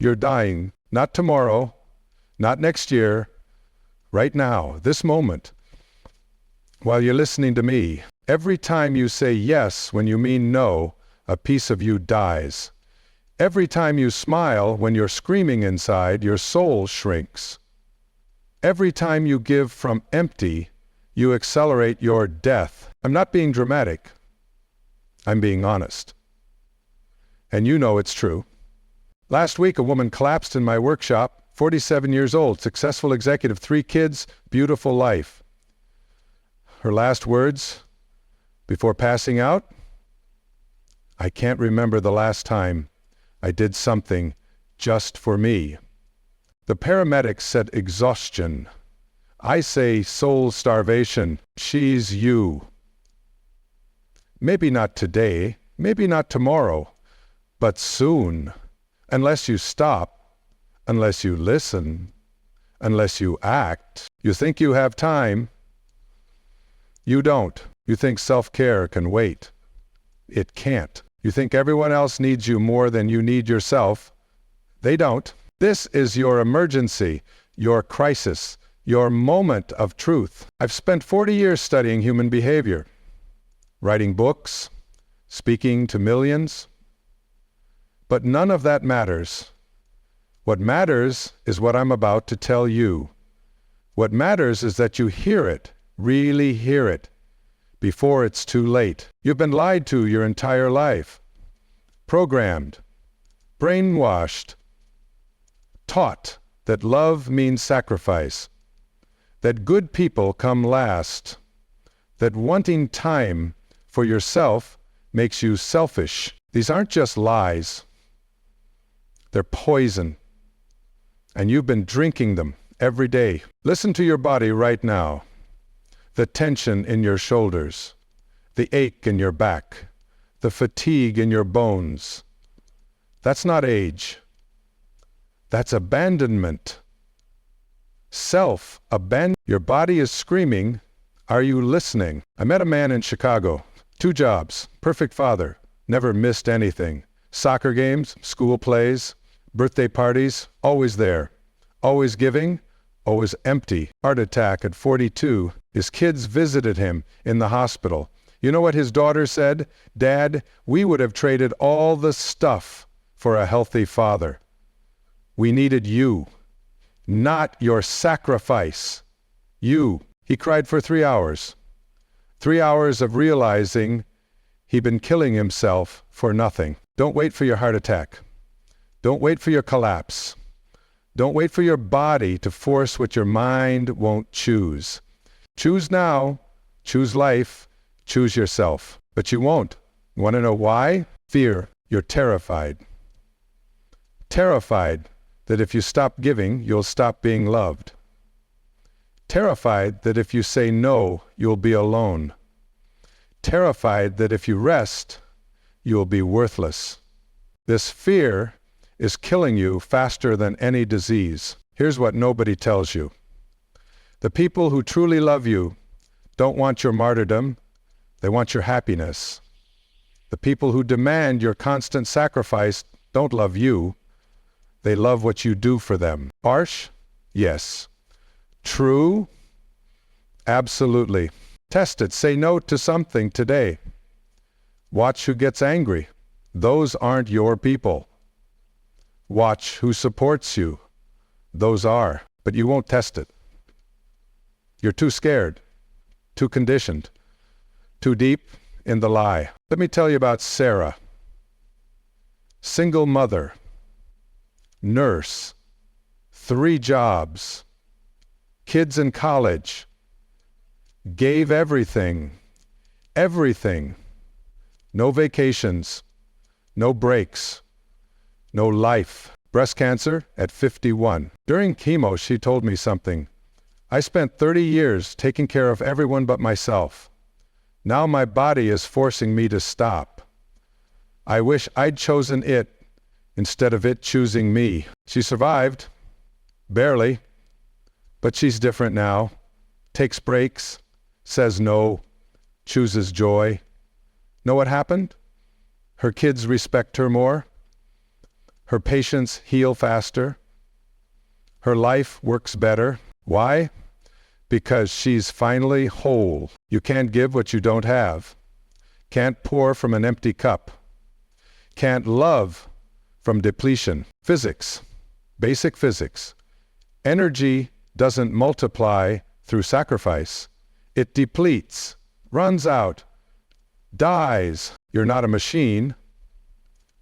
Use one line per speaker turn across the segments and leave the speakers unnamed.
You're dying, not tomorrow, not next year, right now, this moment, while you're listening to me. Every time you say yes when you mean no, a piece of you dies. Every time you smile when you're screaming inside, your soul shrinks. Every time you give from empty, you accelerate your death. I'm not being dramatic. I'm being honest. And you know it's true. Last week, a woman collapsed in my workshop, 47 years old, successful executive, 3 kids, beautiful life. Her last words before passing out, "I can't remember the last time I did something just for me." The paramedics said exhaustion. I say soul starvation. She's you. Maybe not today, maybe not tomorrow, but soon. Unless you stop, unless you listen, unless you act. You think you have time. You don't. You think self-care can wait. It can't. You think everyone else needs you more than you need yourself. They don't. This is your emergency, your crisis, your moment of truth. I've spent 40 years studying human behavior, writing books, speaking to millions. But none of that matters. What matters is what I'm about to tell you. What matters is that you hear it, really hear it, before it's too late. You've been lied to your entire life, programmed, brainwashed, taught that love means sacrifice, that good people come last, that wanting time for yourself makes you selfish. These aren't just lies. They're poison. And you've been drinking them every day. Listen to your body right now. The tension in your shoulders, the ache in your back, the fatigue in your bones. That's not age. That's abandonment. Self-abandonment. Your body is screaming, are you listening? I met a man in Chicago, 2 jobs, perfect father, never missed anything. Soccer games, school plays, birthday parties, always there. Always giving, always empty. Heart attack at 42. His kids visited him in the hospital. You know what his daughter said? "Dad, we would have traded all the stuff for a healthy father. We needed you, not your sacrifice. You." He cried for 3 hours. 3 hours of realizing he'd been killing himself for nothing. Don't wait for your heart attack. Don't wait for your collapse. Don't wait for your body to force what your mind won't choose. Choose now, choose life, choose yourself. But you won't. You want to know why? Fear. You're terrified. Terrified that if you stop giving, you'll stop being loved. Terrified that if you say no, you'll be alone. Terrified that if you rest, you'll be worthless. This fear is killing you faster than any disease. Here's what nobody tells you. The people who truly love you don't want your martyrdom, they want your happiness. The people who demand your constant sacrifice don't love you, they love what you do for them. Harsh? Yes. True? Absolutely. Test it. Say no to something today. Watch who gets angry. Those aren't your people. Watch who supports you. Those are. But you won't test it. You're too scared, too conditioned, too deep in the lie. Let me tell you about Sarah. Single mother, nurse, 3 jobs, kids in college, gave everything, everything. No vacations, no breaks, no life. Breast cancer at 51. During chemo, she told me something. I spent 30 years taking care of everyone but myself. Now my body is forcing me to stop. I wish I'd chosen it instead of it choosing me. She survived, barely, but she's different now. Takes breaks, says no, chooses joy. Know what happened? Her kids respect her more. Her patients heal faster. Her life works better. Why? Because she's finally whole. You can't give what you don't have. Can't pour from an empty cup. Can't love from depletion. Physics, basic physics. Energy doesn't multiply through sacrifice. It depletes, runs out, dies. You're not a machine.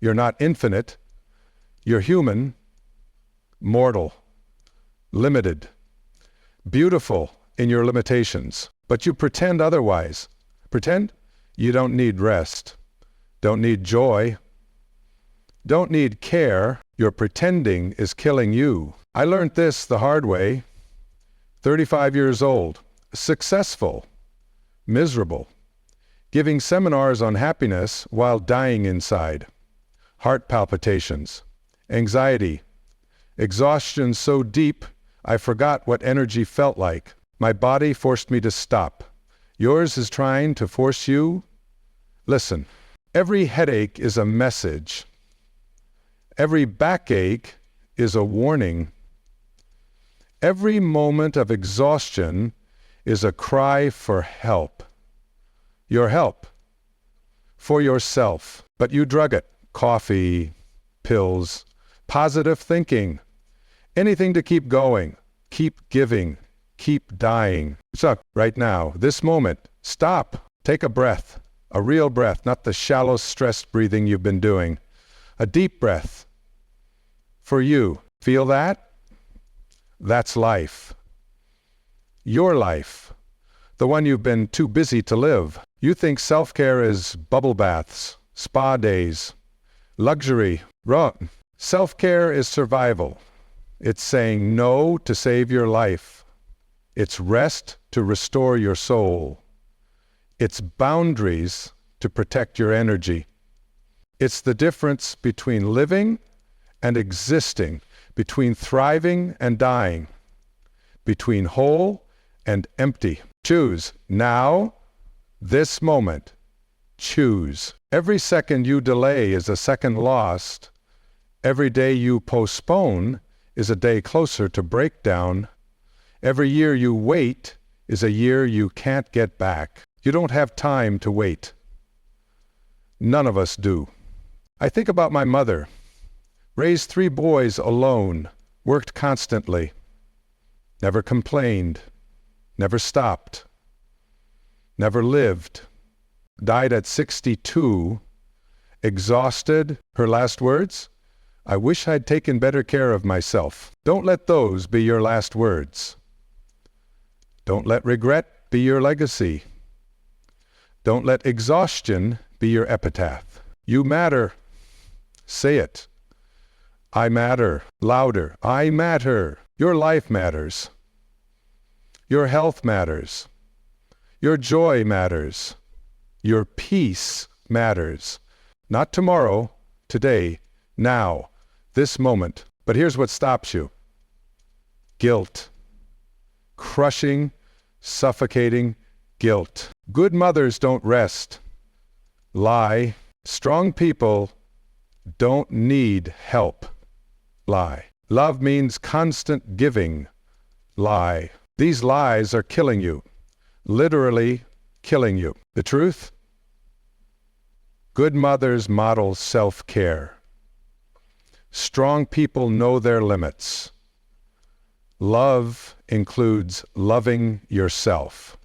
You're not infinite. You're human, mortal, limited, beautiful in your limitations. But you pretend otherwise. Pretend you don't need rest, don't need joy, don't need care. Your pretending is killing you. I learned this the hard way. 35 years old, successful, miserable, giving seminars on happiness while dying inside. Heart palpitations, anxiety, exhaustion so deep I forgot what energy felt like. My body forced me to stop. Yours is trying to force you. Listen, every headache is a message. Every backache is a warning. Every moment of exhaustion is a cry for help. Your help for yourself, but you drug it. Coffee, pills, positive thinking, anything to keep going, keep giving, keep dying. So right now, this moment, stop, take a breath, a real breath, not the shallow, stressed breathing you've been doing. A deep breath for you. Feel that? That's life. Your life, the one you've been too busy to live. You think self-care is bubble baths, spa days, luxury. Wrong. Self-care is survival. It's saying no to save your life. It's rest to restore your soul. It's boundaries to protect your energy. It's the difference between living and existing, between thriving and dying, between whole and empty. Choose now, this moment. Choose. Every second you delay is a second lost. Every day you postpone is a day closer to breakdown. Every year you wait is a year you can't get back. You don't have time to wait. None of us do. I think about my mother. Raised 3 boys alone, worked constantly, never complained, never stopped, never lived, died at 62, exhausted. Her last words? I wish I'd taken better care of myself. Don't let those be your last words. Don't let regret be your legacy. Don't let exhaustion be your epitaph. You matter. Say it. I matter. Louder. I matter. Your life matters. Your health matters. Your joy matters. Your peace matters. Not tomorrow, today, now, this moment. But here's what stops you. Guilt. Crushing, suffocating guilt. Good mothers don't rest. Lie. Strong people don't need help. Lie. Love means constant giving. Lie. These lies are killing you. Literally killing you. The truth? Good mothers model self-care. Strong people know their limits. Love includes loving yourself.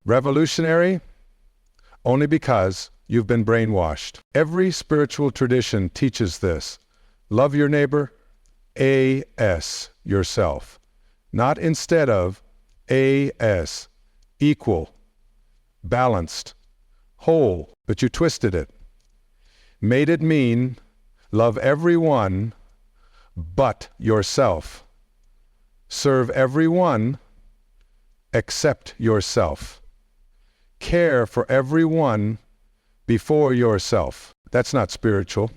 Revolutionary? Only because you've been brainwashed. Every spiritual tradition teaches this. Love your neighbor, A-S, yourself. Not instead of A-S, equal, balanced, whole, but you twisted it. Made it mean love everyone but yourself. Serve everyone except yourself. Care for everyone before yourself. That's not spiritual.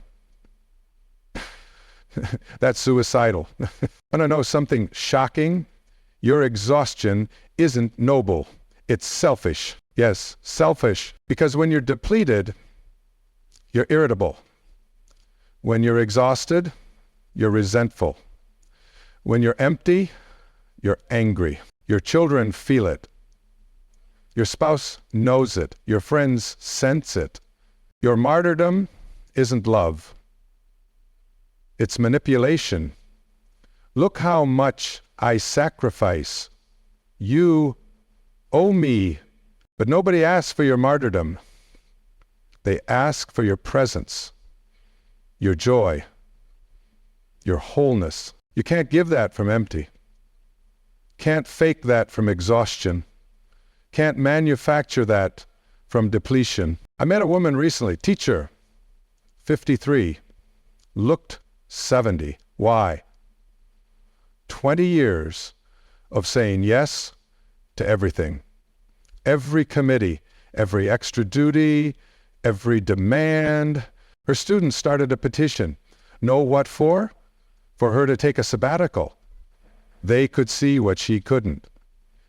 That's suicidal. Want to know something shocking? Your exhaustion isn't noble. It's selfish. Yes, selfish. Because when you're depleted, you're irritable. When you're exhausted, you're resentful. When you're empty, you're angry. Your children feel it. Your spouse knows it. Your friends sense it. Your martyrdom isn't love. It's manipulation. Look how much I sacrifice. You owe me. But nobody asks for your martyrdom. They ask for your presence, your joy, your wholeness. You can't give that from empty. Can't fake that from exhaustion. Can't manufacture that from depletion. I met a woman recently, teacher, 53, looked 70. Why? 20 years of saying yes to everything. Every committee, every extra duty, every demand. Her students started a petition. Know what for? For her to take a sabbatical. They could see what she couldn't.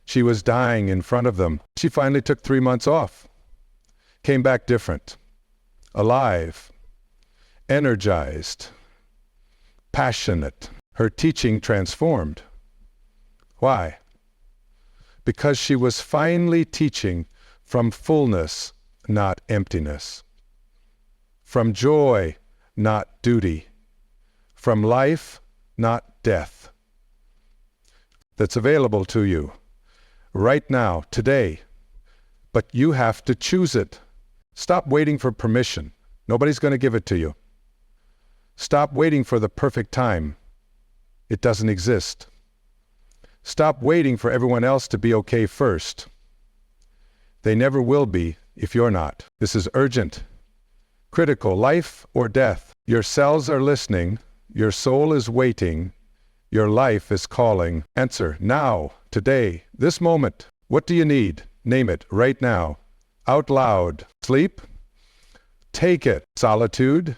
She was dying in front of them. She finally took 3 months off. Came back different. Alive. Energized. Passionate. Her teaching transformed. Why? Because she was finally teaching from fullness, not emptiness. From joy, not duty. From life, not death. That's available to you right now, today. But you have to choose it. Stop waiting for permission. Nobody's going to give it to you. Stop waiting for the perfect time. It doesn't exist. Stop waiting for everyone else to be okay first. They never will be if you're not. This is urgent, critical, life or death. Your cells are listening. Your soul is waiting. Your life is calling. Answer now, today, this moment. What do you need? Name it right now. Out loud. Sleep? Take it. Solitude?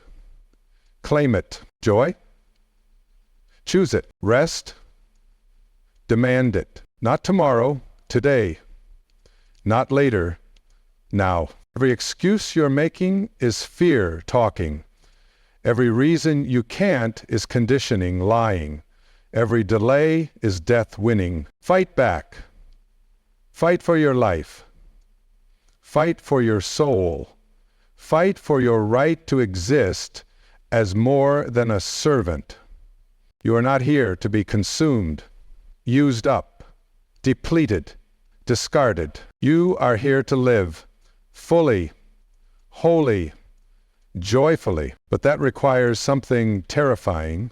Claim it. Joy? Choose it. Rest? Demand it. Not tomorrow, today. Not later, now. Every excuse you're making is fear talking. Every reason you can't is conditioning lying. Every delay is death winning. Fight back. Fight for your life. Fight for your soul. Fight for your right to exist as more than a servant. You are not here to be consumed, used up, depleted, discarded. You are here to live fully, wholly, joyfully. But that requires something terrifying.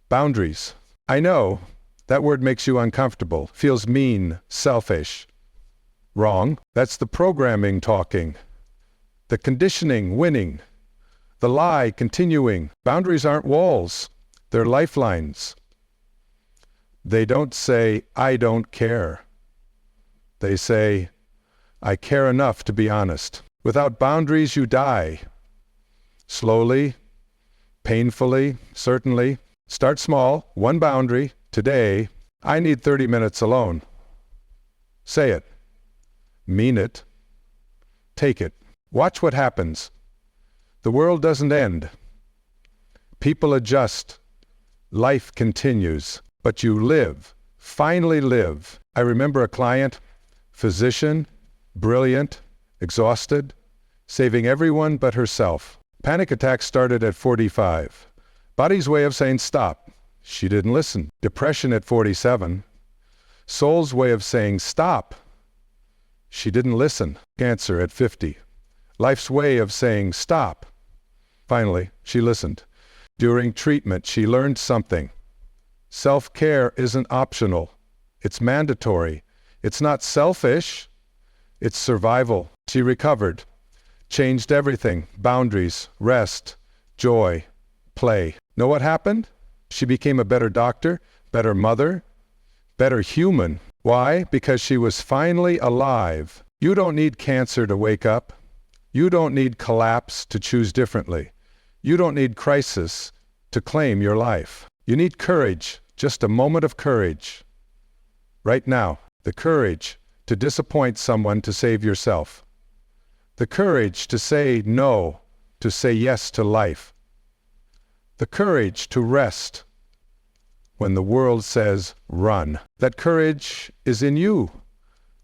Boundaries. I know that word makes you uncomfortable, feels mean, selfish. Wrong. That's the programming talking, the conditioning winning, the lie continuing. Boundaries aren't walls, they're lifelines. They don't say, I don't care. They say, I care enough to be honest. Without boundaries, you die. Slowly, painfully, certainly. Start small, one boundary. Today, I need 30 minutes alone. Say it. Mean it. Take it. Watch what happens. The world doesn't end. People adjust. Life continues. But you live. Finally live. I remember a client, physician, brilliant, exhausted, saving everyone but herself. Panic attack started at 45. Body's way of saying stop. She didn't listen. Depression at 47. Soul's way of saying stop. She didn't listen. Cancer at 50. Life's way of saying stop. Finally, she listened. During treatment, she learned something. Self-care isn't optional. It's mandatory. It's not selfish. It's survival. She recovered. Changed everything. Boundaries, rest, joy, play. Know what happened? She became a better doctor, better mother, better human. Why? Because she was finally alive. You don't need cancer to wake up. You don't need collapse to choose differently. You don't need crisis to claim your life. You need courage, just a moment of courage. Right now, the courage to disappoint someone to save yourself. The courage to say no, to say yes to life. The courage to rest when the world says run. That courage is in you,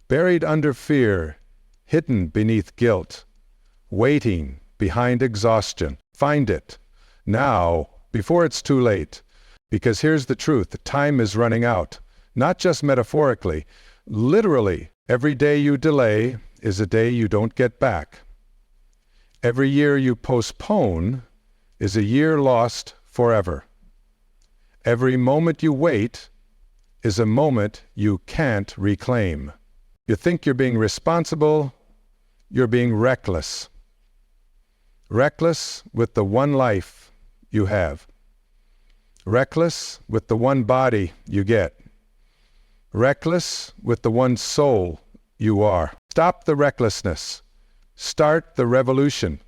buried under fear, hidden beneath guilt, waiting behind exhaustion. Find it now, before it's too late. Because here's the truth, time is running out. Not just metaphorically, literally. Every day you delay is a day you don't get back. Every year you postpone is a year lost forever. Every moment you wait is a moment you can't reclaim. You think you're being responsible, you're being reckless. Reckless with the one life you have. Reckless with the one body you get. Reckless with the one soul you are. Stop the recklessness. Start the revolution.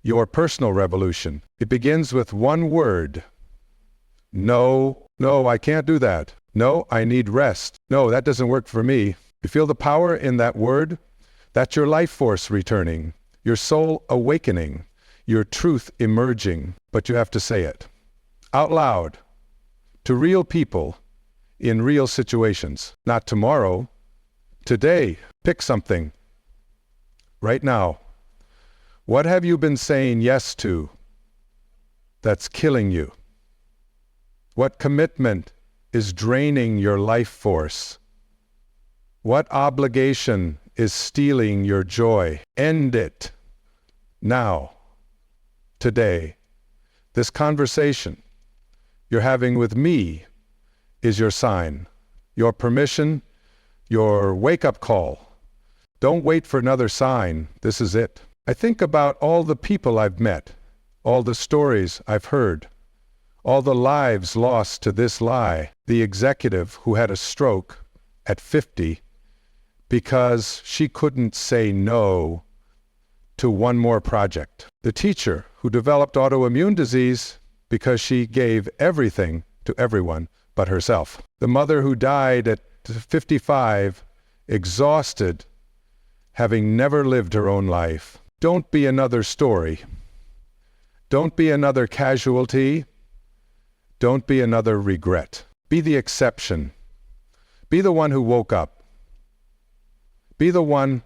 Your personal revolution. It begins with one word. No, I can't do that. No, I need rest. No, that doesn't work for me. You feel the power in that word? That's your life force returning, your soul awakening, your truth emerging, but you have to say it out loud to real people in real situations. Not tomorrow, today. Pick something right now. What have you been saying yes to that's killing you? What commitment is draining your life force? What obligation is stealing your joy? End it now, today. This conversation you're having with me is your sign, your permission, your wake-up call. Don't wait for another sign. This is it. I think about all the people I've met, all the stories I've heard, all the lives lost to this lie. The executive who had a stroke at 50 because she couldn't say no to one more project. The teacher who developed autoimmune disease because she gave everything to everyone but herself. The mother who died at 55, exhausted, having never lived her own life. Don't be another story. Don't be another casualty. Don't be another regret. Be the exception. Be the one who woke up. Be the one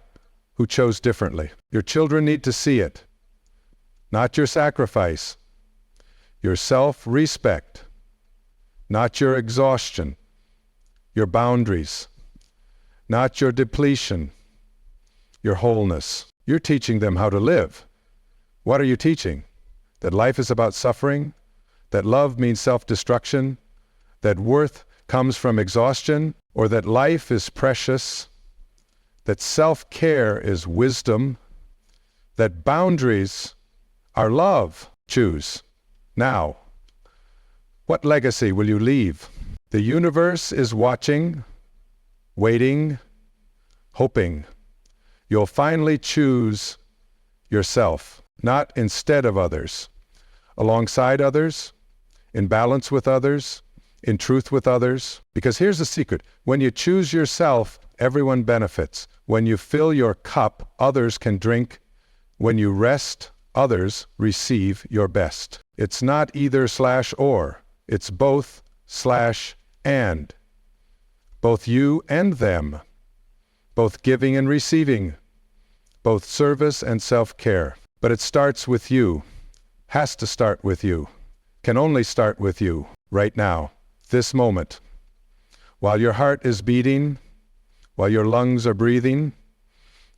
who chose differently. Your children need to see it. Not your sacrifice. Your self-respect. Not your exhaustion. Your boundaries. Not your depletion. Your wholeness. You're teaching them how to live. What are you teaching? That life is about suffering? That love means self-destruction? That worth comes from exhaustion? Or that life is precious? That self-care is wisdom? That boundaries are love? Choose now. What legacy will you leave? The universe is watching, waiting, hoping. You'll finally choose yourself, not instead of others, alongside others, in balance with others, in truth with others. Because here's the secret. When you choose yourself, everyone benefits. When you fill your cup, others can drink. When you rest, others receive your best. It's not either/or. It's both/and. Both you and them. Both giving and receiving. Both service and self-care. But it starts with you. Has to start with you. Can only start with you. Right now. This moment. While your heart is beating. While your lungs are breathing.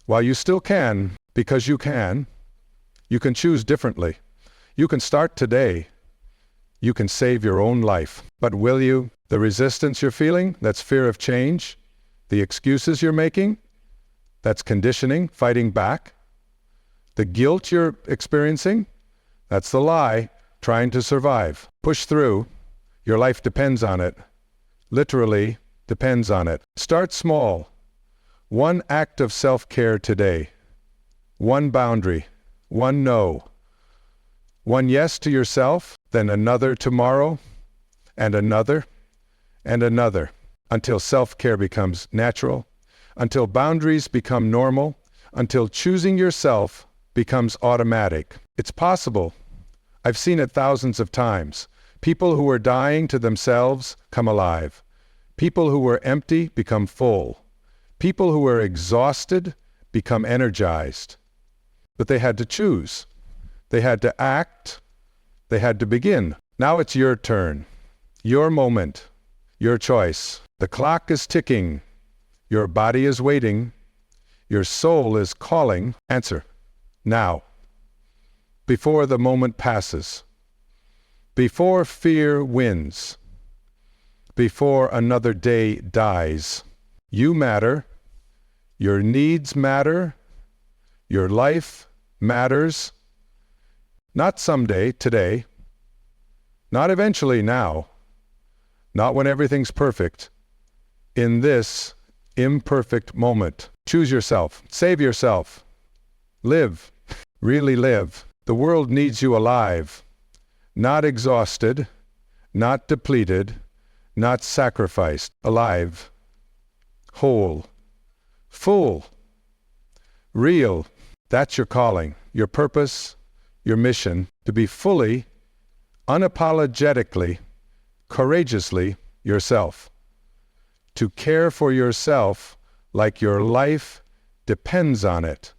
While you still can, because you can choose differently. You can start today. You can save your own life. But will you? The resistance you're feeling, that's fear of change. The excuses you're making, that's conditioning, fighting back. The guilt you're experiencing, that's the lie, trying to survive. Push through. Your life depends on it. Literally depends on it. Start small. One act of self-care today. One boundary. One no. One yes to yourself, then another tomorrow, and another, until self-care becomes natural, until boundaries become normal, until choosing yourself becomes automatic. It's possible. I've seen it thousands of times. People who were dying to themselves come alive. People who were empty become full. People who were exhausted become energized. But they had to choose. They had to act. They had to begin. Now it's your turn. Your moment. Your choice. The clock is ticking. Your body is waiting. Your soul is calling. Answer. Now. Before the moment passes. Before fear wins. Before another day dies. You matter. Your needs matter. Your life matters. Not someday, today. Not eventually, now. Not when everything's perfect. In this imperfect moment. Choose yourself. Save yourself. Live. Really live. The world needs you alive. Not exhausted. Not depleted. Not sacrificed. Alive. Whole. Full. Real. That's your calling, your purpose, your mission, to be fully, unapologetically, courageously yourself. To care for yourself like your life depends on it.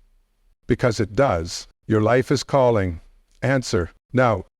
Because it does. Your life is calling. Answer. Now,